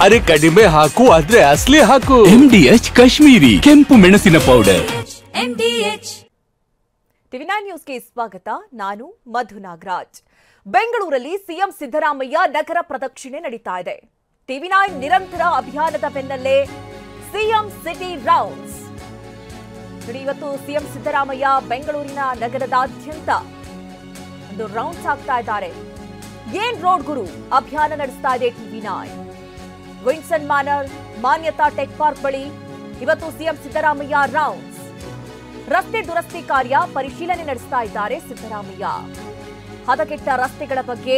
ಅರೆ ಕಡಿಮೆ ಹಾಕು ಆದ್ರೆ ಅಸಲಿ ಹಾಕು. MDH ಕಾಶ್ಮೀರಿ ಕೆಂಪು ಮೆಣಸಿನ ಪೌಡರ್. MDH. ಟಿವಿ9 ನ್ಯೂಸ್ಗೆ ಸ್ವಾಗತ. ನಾನು ಮಧು ನಾಗರಾಜ್. ಬೆಂಗಳೂರಲ್ಲಿ ಸಿಎಂ ಸಿದ್ದರಾಮಯ್ಯ ನಗರ ಪ್ರದಕ್ಷಿಣೆ ನಡೀತಾ ಇದೆ. ಟಿವಿ9 ನಿರಂತರ ಅಭಿಯಾನದ ಬೆನ್ನಲ್ಲೇ ಸಿಎಂ ಸಿಟಿ ರೌಂಡ್ಸ್. ಇವತ್ತು ಸಿಎಂ ಸಿದ್ದರಾಮಯ್ಯ ಬೆಂಗಳೂರಿನ ನಗರದಾದ್ಯಂತ ಒಂದು ರೌಂಡ್ಸ್ ಆಗ್ತಾ ಇದ್ದಾರೆ. ಏನ್ ರೋಡ್ ಗುರು ಅಭಿಯಾನ ನಡೆಸ್ತಾ ಇದೆ ಟಿವಿ9. ವಿನ್ಸನ್ ಮ್ಯಾನರ್, ಮಾನ್ಯತಾ ಟೆಕ್ ಪಾರ್ಕ್ ಬಳಿ ಇವತ್ತು ಸಿಎಂ ಸಿದ್ದರಾಮಯ್ಯ ರೌಂಡ್ಸ್. ರಸ್ತೆ ದುರಸ್ತಿ ಕಾರ್ಯ ಪರಿಶೀಲನೆ ನಡೆಸ್ತಾ ಇದ್ದಾರೆ ಸಿದ್ದರಾಮಯ್ಯ. ಹದಗೆಟ್ಟ ರಸ್ತೆಗಳ ಬಗ್ಗೆ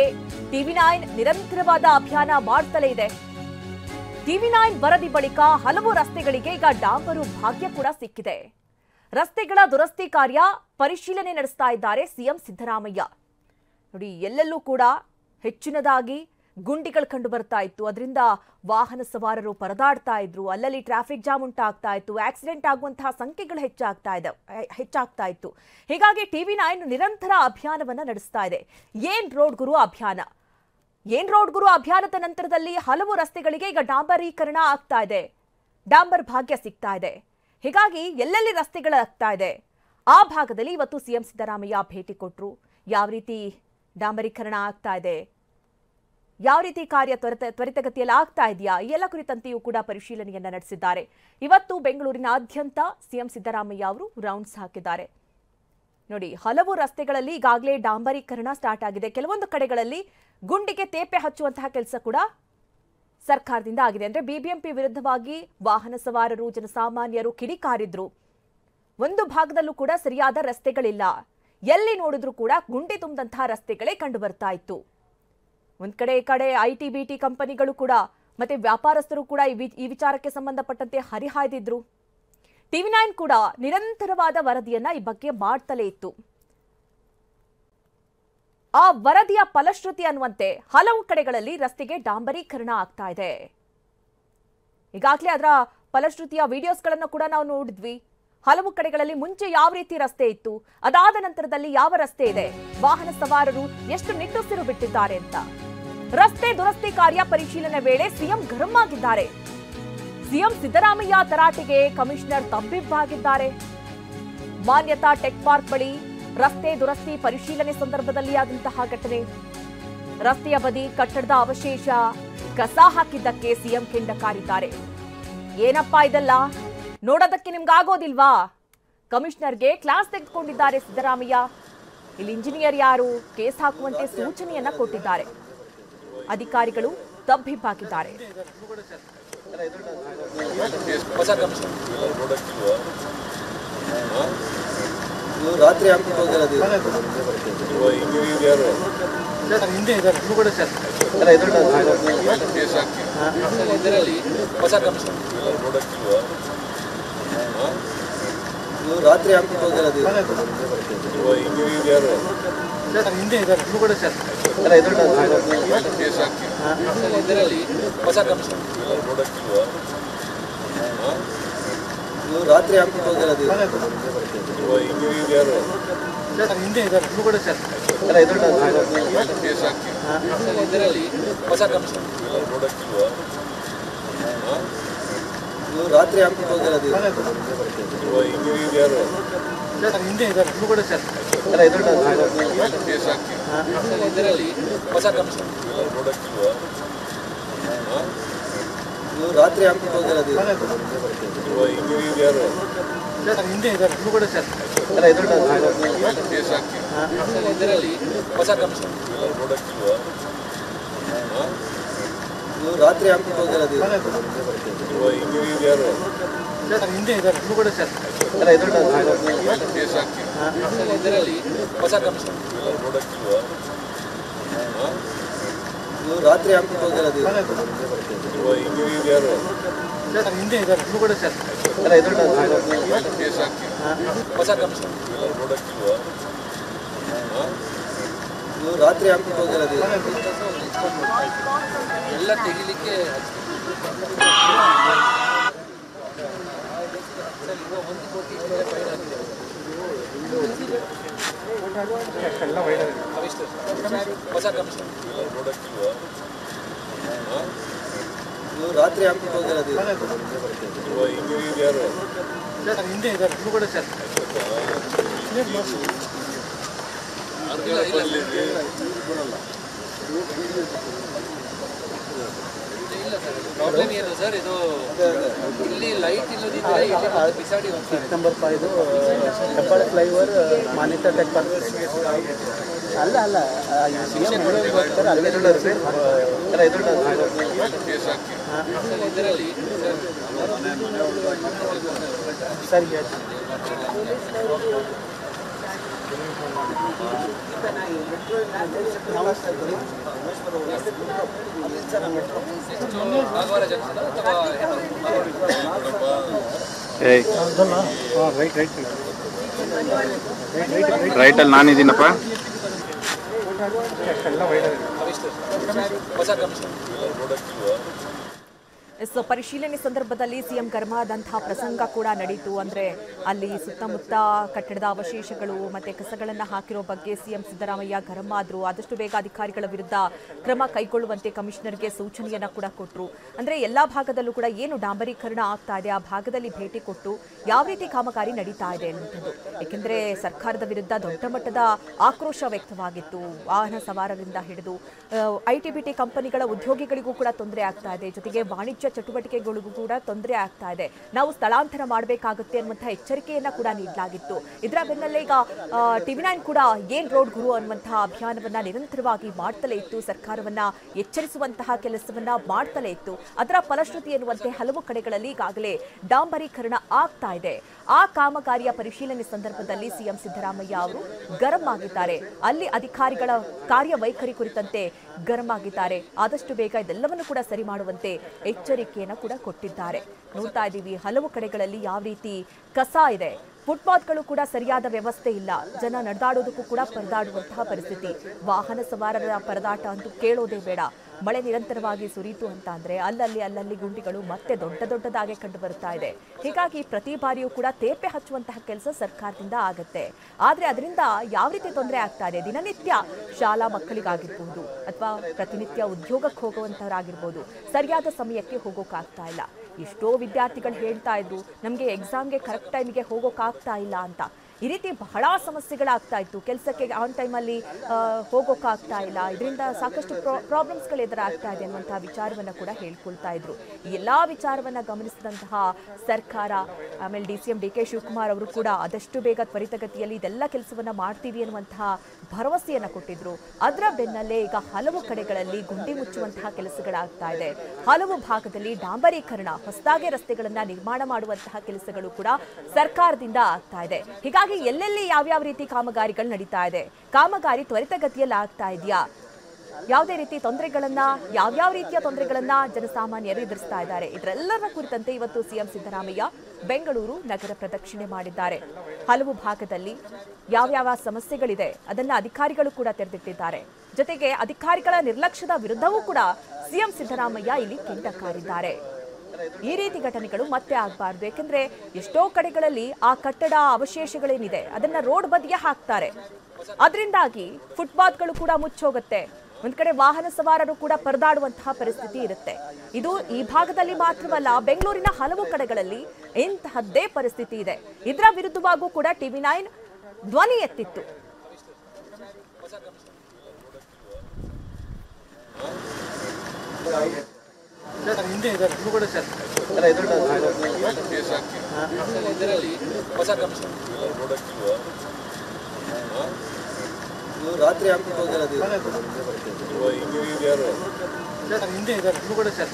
ಟಿವಿ9 ನಿರಂತರವಾದ ಅಭಿಯಾನ ಮಾಡುತ್ತಲೇ ಇದೆ. ಟಿವಿ9 ವರದಿ ಬಳಿಕ ಹಲವು ರಸ್ತೆಗಳಿಗೆ ಈಗ ಡಾಂಬರು ಭಾಗ್ಯ ಕೂಡ ಸಿಕ್ಕಿದೆ. ರಸ್ತೆಗಳ ದುರಸ್ತಿ ಕಾರ್ಯ ಪರಿಶೀಲನೆ ನಡೆಸ್ತಾ ಇದ್ದಾರೆ ಸಿಎಂ ಸಿದ್ದರಾಮಯ್ಯ. ನೋಡಿ, ಎಲ್ಲೆಲ್ಲೂ ಕೂಡ ಹೆಚ್ಚಿನದಾಗಿ ಗುಂಡಿಗಳು ಕಂಡು ಬರ್ತಾ ಇತ್ತು. ಅದರಿಂದ ವಾಹನ ಸವಾರರು ಪರದಾಡ್ತಾ ಇದ್ರು. ಅಲ್ಲಲ್ಲಿ ಟ್ರಾಫಿಕ್ ಜಾಮ್ ಉಂಟಾಗ್ತಾ ಇತ್ತು. ಆಕ್ಸಿಡೆಂಟ್ ಆಗುವಂತಹ ಸಂಖ್ಯೆಗಳು ಹೆಚ್ಚಾಗ್ತಾ ಇತ್ತು. ಹೀಗಾಗಿ ಟಿವಿ9 ನಿರಂತರ ಅಭಿಯಾನವನ್ನ ನಡೆಸ್ತಾ ಇದೆ. ಏನ್ ರೋಡ್ ಗುರು ಅಭಿಯಾನ. ಏನ್ ರೋಡ್ ಗುರು ಅಭಿಯಾನದ ನಂತರದಲ್ಲಿ ಹಲವು ರಸ್ತೆಗಳಿಗೆ ಈಗ ಡಾಂಬರೀಕರಣ ಆಗ್ತಾ ಇದೆ. ಡಾಂಬರ್ ಭಾಗ್ಯ ಸಿಗ್ತಾ ಇದೆ. ಹೀಗಾಗಿ ಎಲ್ಲೆಲ್ಲಿ ರಸ್ತೆಗಳಾಗ್ತಾ ಇದೆ ಆ ಭಾಗದಲ್ಲಿ ಇವತ್ತು ಸಿಎಂ ಸಿದ್ದರಾಮಯ್ಯ ಭೇಟಿ ಕೊಟ್ಟರು. ಯಾವ ರೀತಿ ಡಾಂಬರೀಕರಣ ಆಗ್ತಾ ಇದೆ, ಯಾವ ರೀತಿ ಕಾರ್ಯ ತ್ವರಿತಗತಿಯಲ್ಲಿ ಆಗ್ತಾ ಇದೆಯಾ, ಈ ಎಲ್ಲ ಕುರಿತಂತೆಯೂ ಕೂಡ ಪರಿಶೀಲನೆಯನ್ನ ನಡೆಸಿದ್ದಾರೆ. ಇವತ್ತು ಬೆಂಗಳೂರಿನಾದ್ಯಂತ ಸಿಎಂ ಸಿದ್ದರಾಮಯ್ಯ ಅವರು ರೌಂಡ್ಸ್ ಹಾಕಿದ್ದಾರೆ. ನೋಡಿ, ಹಲವು ರಸ್ತೆಗಳಲ್ಲಿ ಈಗಾಗಲೇ ಡಾಂಬರೀಕರಣ ಸ್ಟಾರ್ಟ್ ಆಗಿದೆ. ಕೆಲವೊಂದು ಕಡೆಗಳಲ್ಲಿ ಗುಂಡಿಗೆ ತೇಪೆ ಹಚ್ಚುವಂತಹ ಕೆಲಸ ಕೂಡ ಸರ್ಕಾರದಿಂದ ಆಗಿದೆ. ಅಂದ್ರೆ ಬಿಬಿಎಂಪಿ ವಿರುದ್ಧವಾಗಿ ವಾಹನ ಸವಾರರು, ಜನಸಾಮಾನ್ಯರು ಕಿಡಿಕಾರಿದ್ರು. ಒಂದು ಭಾಗದಲ್ಲೂ ಕೂಡ ಸರಿಯಾದ ರಸ್ತೆಗಳಿಲ್ಲ. ಎಲ್ಲಿ ನೋಡಿದ್ರೂ ಕೂಡ ಗುಂಡಿ ತುಂಬಿದಂತಹ ರಸ್ತೆಗಳೇ ಕಂಡು ಬರ್ತಾ ಇತ್ತು. ಒಂದ್ ಕಡೆ ಐಟಿ ಬಿಟಿ ಕಂಪನಿಗಳು ಕೂಡ ಮತ್ತೆ ವ್ಯಾಪಾರಸ್ಥರು ಕೂಡ ಈ ವಿಚಾರಕ್ಕೆ ಸಂಬಂಧಪಟ್ಟಂತೆ ಹರಿಹಾಯ್ದಿದ್ರು. ಟಿವಿ9 ಕೂಡ ನಿರಂತರವಾದ ವರದಿಯನ್ನ ಈ ಬಗ್ಗೆ ಮಾಡ್ತಲೇ ಇತ್ತು. ಆ ವರದಿಯ ಫಲಶ್ರುತಿ ಅನ್ನುವಂತೆ ಹಲವು ಕಡೆಗಳಲ್ಲಿ ರಸ್ತೆಗೆ ಡಾಂಬರೀಕರಣ ಆಗ್ತಾ ಇದೆ. ಈಗಾಗಲೇ ಅದರ ಫಲಶ್ರುತಿಯ ವಿಡಿಯೋಸ್ಗಳನ್ನು ಕೂಡ ನಾವು ನೋಡಿದ್ವಿ. ಹಲವು ಕಡೆಗಳಲ್ಲಿ ಮುಂಚೆ ಯಾವ ರೀತಿ ರಸ್ತೆ ಇತ್ತು, ಅದಾದ ನಂತರದಲ್ಲಿ ಯಾವ ರಸ್ತೆ ಇದೆ, ವಾಹನ ಸವಾರರು ಎಷ್ಟು ನಿಟ್ಟುಸಿರು ಬಿಟ್ಟಿದ್ದಾರೆ ಅಂತ. ರಸ್ತೆ ದುರಸ್ತಿ ಕಾರ್ಯ ಪರಿಶೀಲನೆ ವೇಳೆ ಸಿಎಂ ಗರಂ ಆಗಿದ್ದಾರೆ. ಸಿಎಂ ಸಿದ್ದರಾಮಯ್ಯ ತರಾಟೆಗೆ ಕಮಿಷನರ್ ತಬ್ಬಿಬ್ಬಾಗಿದ್ದಾರೆ. ಮಾನ್ಯತಾ ಟೆಕ್ ಪಾರ್ಕ್ ಬಳಿ ರಸ್ತೆ ದುರಸ್ತಿ ಪರಿಶೀಲನೆ ಸಂದರ್ಭದಲ್ಲಿ ಆದಂತಹ ಘಟನೆ. ರಸ್ತೆಯ ಬದಿ ಕಟ್ಟಡದ ಅವಶೇಷ, ಕಸ ಹಾಕಿದ್ದಕ್ಕೆ ಸಿಎಂ ಕೆಂಡಕಾರಿದ್ದಾರೆ. ಏನಪ್ಪಾ ಇದೆಲ್ಲ, ನೋಡೋದಕ್ಕೆ ನಿಮ್ಗಾಗೋದಿಲ್ವಾ? ಕಮಿಷನರ್ಗೆ ಕ್ಲಾಸ್ ತೆಗೆದುಕೊಂಡಿದ್ದಾರೆ ಸಿದ್ದರಾಮಯ್ಯ. ಇಲ್ಲಿ ಇಂಜಿನಿಯರ್ ಯಾರು, ಕೇಸ್ ಹಾಕುವಂತೆ ಸೂಚನೆಯನ್ನ ಕೊಟ್ಟಿದ್ದಾರೆ. ಅಧಿಕಾರಿಗಳು ತಬ್ಬಿಬ್ಬಾಗಿದ್ದಾರೆ. ರಾತ್ರಿ ಹಿಂದೆ ರಾತ್ರಿ ಎಲ್ಲ ತೆಗಿಲಿಕ್ಕೆ ಇವ್ರು ರಾತ್ರಿ ಹಾಕ್ಬಿಟ್ಟು ಹೋಗಿರೋದು ಹಿಂದೆ ಇದ್ದಾರೆ ಕೂಡ ಸರ್ ಪ್ರಾಬ್ಲಮ್ ಏನು ಸರ್ ಇದು ಇಲ್ಲಿ ಲೈಟ್ ಇಲ್ಲದಿದ್ದರೆ ಬಿಸಾಡಿ number 5 Hebbal flyover monitor tech ಅಲ್ಲ ಅಲ್ಲ ಬರ್ತಾರೆ ಅಲ್ಲೇ ಇದರಲ್ಲಿ ಸರಿ ರೈಟ್ ಅಲ್ಲಿ ನಾನಿದ್ದೀನಪ್ಪ. ಪರಿಶೀಲನೆ ಸಂದರ್ಭದಲ್ಲಿ ಸಿಎಂ ಗರ್ಮಾದಂತಹ ಪ್ರಸಂಗ ಕೂಡ ನಡೀತು. ಅಂದ್ರೆ ಅಲ್ಲಿ ಸುತ್ತಮುತ್ತ ಕಟ್ಟಡದ ಅವಶೇಷಗಳು ಮತ್ತೆ ಕಸಗಳನ್ನ ಹಾಕಿರೋ ಬಗ್ಗೆ ಸಿಎಂ ಸಿದ್ದರಾಮಯ್ಯ ಗರಂ ಆದ್ರು. ಆದಷ್ಟು ಬೇಗ ಅಧಿಕಾರಿಗಳ ವಿರುದ್ಧ ಕ್ರಮ ಕೈಗೊಳ್ಳುವಂತೆ ಕಮಿಷನರ್ಗೆ ಸೂಚನೆಯನ್ನ ಕೂಡ ಕೊಟ್ಟರು. ಅಂದ್ರೆ ಎಲ್ಲಾ ಭಾಗದಲ್ಲೂ ಕೂಡ ಏನು ಡಾಂಬರೀಕರಣ ಆಗ್ತಾ ಇದೆ ಆ ಭಾಗದಲ್ಲಿ ಭೇಟಿ ಕೊಟ್ಟು ಯಾವ ರೀತಿ ಕಾಮಗಾರಿ ನಡೀತಾ ಇದೆ ಅನ್ನುವಂಥದ್ದು. ಯಾಕೆಂದ್ರೆ ಸರ್ಕಾರದ ವಿರುದ್ಧ ದೊಡ್ಡ ಮಟ್ಟದ ಆಕ್ರೋಶ ವ್ಯಕ್ತವಾಗಿತ್ತು. ವಾಹನ ಸವಾರರಿಂದ ಹಿಡಿದು ಐಟಿ-ಬಿಟಿ ಕಂಪನಿಗಳ ಉದ್ಯೋಗಿಗಳಿಗೂ ಕೂಡ ತೊಂದರೆ ಆಗ್ತಾ ಇದೆ. ಜೊತೆಗೆ ವಾಣಿಜ್ಯ ಚಟುವಟಿಕೆಗಳಿಗೂ ಕೂಡ ತೊಂದರೆ ಆಗ್ತಾ ಇದೆ. ನಾವು ಸ್ಥಳಾಂತರ ಮಾಡಬೇಕಾಗುತ್ತೆ ಅನ್ನುವಂತಹ ಎಚ್ಚರಿಕೆಯನ್ನ ಕೂಡ ನೀಡಲಾಗಿತ್ತು. ಇದರ ಬೆನ್ನಲ್ಲೇ ಈಗ TV9 ಕೂಡ ಏನ್ ರೋಡ್ ಗುರು ಅನ್ನುವಂತಹ ಅಭಿಯಾನವನ್ನ ನಿರಂತರವಾಗಿ ಮಾಡ್ತಲೇ ಇತ್ತು. ಸರ್ಕಾರವನ್ನ ಎಚ್ಚರಿಸುವಂತಹ ಕೆಲಸವನ್ನ ಮಾಡ್ತಲೇ ಇತ್ತು. ಅದರ ಫಲಶ್ರುತಿ ಎನ್ನುವಂತೆ ಹಲವು ಕಡೆಗಳಲ್ಲಿ ಈಗಾಗಲೇ ಡಾಂಬರೀಕರಣ ಆಗ್ತಾ ಇದೆ. ಆ ಕಾಮಗಾರಿಯ ಪರಿಶೀಲನೆ ಸಂದರ್ಭದಲ್ಲಿ ಸಿಎಂ ಸಿದ್ದರಾಮಯ್ಯ ಅವರು ಗರಂ ಆಗಿದ್ದಾರೆ. ಅಲ್ಲಿ ಅಧಿಕಾರಿಗಳ ಕಾರ್ಯವೈಖರಿ ಕುರಿತಂತೆ ಗರಂ ಆಗಿದ್ದಾರೆ. ಆದಷ್ಟು ಬೇಗ ಇದೆಲ್ಲವನ್ನು ಕೂಡ ಸರಿ ಮಾಡುವಂತೆ ಎಚ್ಚರಿಕೆಯನ್ನು ಕೂಡ ಕೊಟ್ಟಿದ್ದಾರೆ. ನೋಡ್ತಾ ಇದ್ದೀವಿ ಹಲವು ಕಡೆಗಳಲ್ಲಿ ಯಾವ ರೀತಿ ಕಸ ಇದೆ. ಫುಟ್ಪಾತ್ಗಳು ಕೂಡ ಸರಿಯಾದ ವ್ಯವಸ್ಥೆ ಇಲ್ಲ. ಜನ ನಡೆದಾಡೋದಕ್ಕೂ ಕೂಡ ಪರದಾಡುವಂತಹ ಪರಿಸ್ಥಿತಿ. ವಾಹನ ಸವಾರರ ಪರದಾಟ ಅಂತೂ ಕೇಳೋದೇ ಬೇಡ. ಮಳೆ ನಿರಂತರವಾಗಿ ಸುರಿಯಿತು ಅಂತ ಅಂದ್ರೆ ಅಲ್ಲಲ್ಲಿ ಗುಂಡಿಗಳು ಮತ್ತೆ ದೊಡ್ಡದಾಗಿ ಕಂಡು ಬರ್ತಾ ಇದೆ. ಹೀಗಾಗಿ ಪ್ರತಿ ಬಾರಿಯೂ ಕೂಡ ತೇಪೆ ಹಚ್ಚುವಂತಹ ಕೆಲಸ ಸರ್ಕಾರದಿಂದ ಆಗುತ್ತೆ. ಆದ್ರೆ ಅದರಿಂದ ಯಾವ ರೀತಿ ತೊಂದರೆ ಆಗ್ತಾ ಇದೆ, ದಿನನಿತ್ಯ ಶಾಲಾ ಮಕ್ಕಳಿಗಾಗಿರ್ಬಹುದು ಅಥವಾ ಪ್ರತಿನಿತ್ಯ ಉದ್ಯೋಗಕ್ಕೆ ಹೋಗುವಂತವರಾಗಿರ್ಬೋದು, ಸರಿಯಾದ ಸಮಯಕ್ಕೆ ಹೋಗೋಕ್ಕಾಗ್ತಾ ಇಲ್ಲ. ಎಷ್ಟೋ ವಿದ್ಯಾರ್ಥಿಗಳು ಹೇಳ್ತಾ ಇದ್ರು ನಮಗೆ ಎಕ್ಸಾಮ್ಗೆ ಕರೆಕ್ಟ್ ಟೈಮಿಗೆ ಹೋಗೋಕ್ಕಾಗ್ತಾ ಇಲ್ಲ ಅಂತ. ಈ ರೀತಿ ಬಹಳ ಸಮಸ್ಯೆಗಳಾಗ್ತಾ ಇತ್ತು. ಕೆಲಸಕ್ಕೆ ಆನ್ ಟೈಮಲ್ಲಿ ಹೋಗೋಕ್ಕಾಗ್ತಾ ಇಲ್ಲ. ಇದರಿಂದ ಸಾಕಷ್ಟು ಪ್ರಾಬ್ಲಮ್ಸ್ಗಳು ಎದುರಾಗ್ತಾ ಇದೆ ಅನ್ನುವಂತಹ ವಿಚಾರವನ್ನು ಕೂಡ ಹೇಳ್ಕೊಳ್ತಾ ಇದ್ರು. ಈ ಎಲ್ಲ ವಿಚಾರವನ್ನು ಗಮನಿಸಿದಂತಹ ಸರ್ಕಾರ, ಆಮೇಲೆ DCM DK ಶಿವಕುಮಾರ್ ಅವರು ಕೂಡ ಆದಷ್ಟು ಬೇಗ ತ್ವರಿತಗತಿಯಲ್ಲಿ ಇದೆಲ್ಲ ಕೆಲಸವನ್ನು ಮಾಡ್ತೀವಿ ಅನ್ನುವಂತಹ ಭರವಸೆಯನ್ನು ಕೊಟ್ಟಿದ್ರು. ಅದರ ಬೆನ್ನಲ್ಲೇ ಈಗ ಹಲವು ಕಡೆಗಳಲ್ಲಿ ಗುಂಡಿ ಮುಚ್ಚುವಂತಹ ಕೆಲಸಗಳಾಗ್ತಾ ಇದೆ. ಹಲವು ಭಾಗದಲ್ಲಿ ಡಾಂಬರೀಕರಣ, ಹೊಸದಾಗಿ ರಸ್ತೆಗಳನ್ನ ನಿರ್ಮಾಣ ಮಾಡುವಂತಹ ಕೆಲಸಗಳು ಕೂಡ ಸರ್ಕಾರದಿಂದ ಆಗ್ತಾ ಇದೆ. ಹೀಗಾಗಿ ಎಲ್ಲೆಲ್ಲಿ ಯಾವ್ಯಾವ ರೀತಿ ಕಾಮಗಾರಿಗಳು ನಡೀತಾ ಇದೆ, ಕಾಮಗಾರಿ ತ್ವರಿತಗತಿಯಲ್ಲಿ ಆಗ್ತಾ ಇದೆಯಾ, ಯಾವುದೇ ರೀತಿ ತೊಂದರೆಗಳನ್ನ, ಯಾವ್ಯಾವ ರೀತಿಯ ತೊಂದರೆಗಳನ್ನ ಜನಸಾಮಾನ್ಯರು ಎದುರಿಸ್ತಾ ಇದ್ದಾರೆ, ಇದರೆಲ್ಲರ ಕುರಿತಂತೆ ಇವತ್ತು ಸಿಎಂ ಸಿದ್ದರಾಮಯ್ಯ ಬೆಂಗಳೂರು ನಗರ ಪ್ರದಕ್ಷಿಣೆ ಮಾಡಿದ್ದಾರೆ. ಹಲವು ಭಾಗದಲ್ಲಿ ಯಾವ್ಯಾವ ಸಮಸ್ಯೆಗಳಿದೆ ಅದನ್ನ ಅಧಿಕಾರಿಗಳು ಕೂಡ ತೆರೆದಿಟ್ಟಿದ್ದಾರೆ. ಜೊತೆಗೆ ಅಧಿಕಾರಿಗಳ ನಿರ್ಲಕ್ಷ್ಯದ ವಿರುದ್ಧವೂ ಕೂಡ ಸಿಎಂ ಸಿದ್ದರಾಮಯ್ಯ ಇಲ್ಲಿ ಕಿಂಡಕಾರಿದ್ದಾರೆ. ಈ ರೀತಿ ಘಟನೆಗಳು ಮತ್ತೆ ಆಗಬಾರ್ದು. ಯಾಕೆಂದ್ರೆ ಎಷ್ಟೋ ಕಡೆಗಳಲ್ಲಿ ಆ ಕಟ್ಟಡ ಅವಶೇಷಗಳೇನಿದೆ ಅದನ್ನ ರೋಡ್ ಬದಿಗೆ ಹಾಕ್ತಾರೆ. ಅದರಿಂದಾಗಿ ಫುಟ್ಪಾತ್ಗಳು ಕೂಡ ಮುಚ್ಚೋಗುತ್ತೆ. ಒಂದ್ ಕಡೆ ವಾಹನ ಸವಾರರು ಕೂಡ ಪರದಾಡುವಂತಹ ಪರಿಸ್ಥಿತಿ ಇರುತ್ತೆ. ಇದು ಈ ಭಾಗದಲ್ಲಿ ಮಾತ್ರವಲ್ಲ, ಬೆಂಗಳೂರಿನ ಹಲವು ಕಡೆಗಳಲ್ಲಿ ಇಂತಹದ್ದೇ ಪರಿಸ್ಥಿತಿ ಇದೆ. ಇದರ ವಿರುದ್ಧವಾಗೂ ಕೂಡ TV9 ಧ್ವನಿ ಎತ್ತಿತ್ತು. ಹಿಂದೆ ಇದ್ದಾರೆ ಕೂಡ ಸರ್ ಇದರಲ್ಲಿ ಹೊಸ ಕಮಿಷನ್ ರಾತ್ರಿ ಹಾಕ್ಬಿಟ್ಟು ಹೋಗಿರೋದು ಹಿಂದೆ ಇದ್ದಾರೆ ಕೂಡ ಸರ್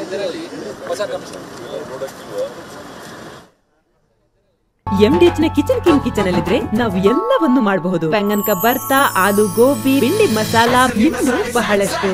ಇದರಲ್ಲಿ ಹೊಸ ಕಮಿಷನ್ MDH ನ ಕಿಚನ್ ಅಲ್ಲಿದ್ರೆ ನಾವು ಎಲ್ಲವನ್ನು ಮಾಡಬಹುದು. ಬೆಂಗನ್ ಕಾ ಬರ್ತಾ, ಆಲೂ ಗೋಬಿ, ಭಿಂಡಿ ಮಸಾಲಾ, ಇನ್ನೂ ಬಹಳಷ್ಟು.